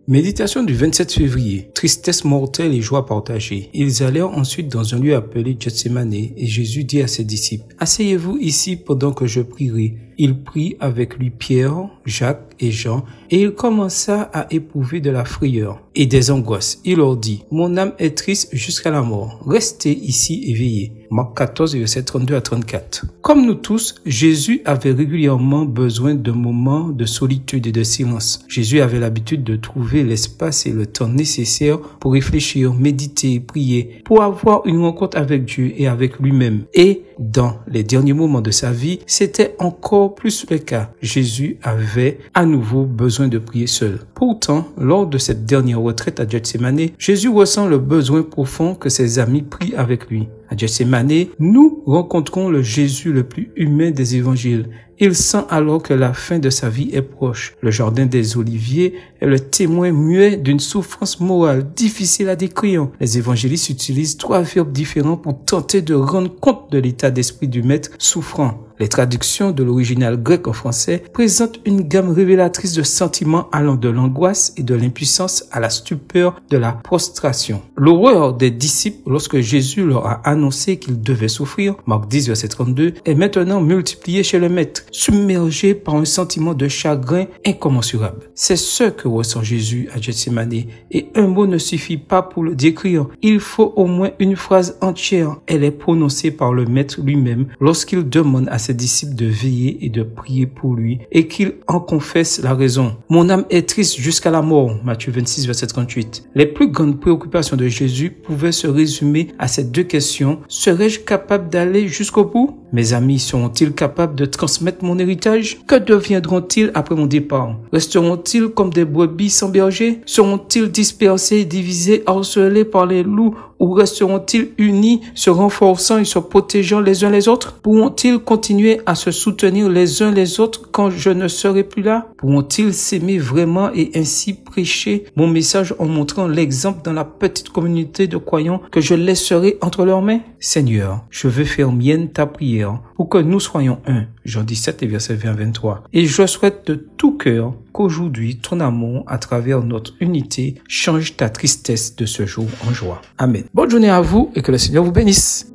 Méditation du 27 février. Tristesse mortelle et joie partagée. Ils allèrent ensuite dans un lieu appelé Gethsémane et Jésus dit à ses disciples, « Asseyez-vous ici pendant que je prierai. » Il prit avec lui Pierre, Jacques et Jean et il commença à éprouver de la frayeur et des angoisses. Il leur dit, « Mon âme est triste jusqu'à la mort. Restez ici et veillez. » Marc 14, versets 32 à 34. Comme nous tous, Jésus avait régulièrement besoin de moments de solitude et de silence. Jésus avait l'habitude de trouver l'espace et le temps nécessaires pour réfléchir, méditer, prier, pour avoir une rencontre avec Dieu et avec lui-même. Et dans les derniers moments de sa vie, c'était encore plus le cas. Jésus avait à nouveau besoin de prier seul. Pourtant, lors de cette dernière retraite à Gethsémane, Jésus ressent le besoin profond que ses amis prient avec lui. À Gethsémane, nous rencontrons le Jésus le plus humain des évangiles. Il sent alors que la fin de sa vie est proche. Le jardin des Oliviers est le témoin muet d'une souffrance morale difficile à décrire. Les évangélistes utilisent 3 verbes différents pour tenter de rendre compte de l'état d'esprit du maître souffrant. Les traductions de l'original grec en français présentent une gamme révélatrice de sentiments allant de l'angoisse et de l'impuissance à la stupeur de la prostration. L'horreur des disciples lorsque Jésus leur a annoncé qu'ils devaient souffrir, Marc 10, verset 32, est maintenant multipliée chez le maître, submergé par un sentiment de chagrin incommensurable. C'est ce que ressent Jésus à Gethsémane et un mot ne suffit pas pour le décrire. Il faut au moins une phrase entière. Elle est prononcée par le maître lui-même lorsqu'il demande à ses disciples de veiller et de prier pour lui et qu'il en confesse la raison. Mon âme est triste jusqu'à la mort, Matthieu 26, verset 38. Les plus grandes préoccupations de Jésus pouvaient se résumer à ces 2 questions. Serais-je capable d'aller jusqu'au bout? Mes amis seront-ils capables de transmettre mon héritage? Que deviendront-ils après mon départ? Resteront-ils comme des brebis sans berger? Seront-ils dispersés et divisés, harcelés par les loups? Ou resteront-ils unis, se renforçant et se protégeant les uns les autres? Pourront-ils continuer à se soutenir les uns les autres quand je ne serai plus là? Pourront-ils s'aimer vraiment et ainsi prêcher mon message en montrant l'exemple dans la petite communauté de croyants que je laisserai entre leurs mains? Seigneur, je veux faire mienne ta prière pour que nous soyons un. Jean 17 et verset 20-23. Et je souhaite de tout cœur qu'aujourd'hui ton amour à travers notre unité change ta tristesse de ce jour en joie. Amen. Bonne journée à vous et que le Seigneur vous bénisse.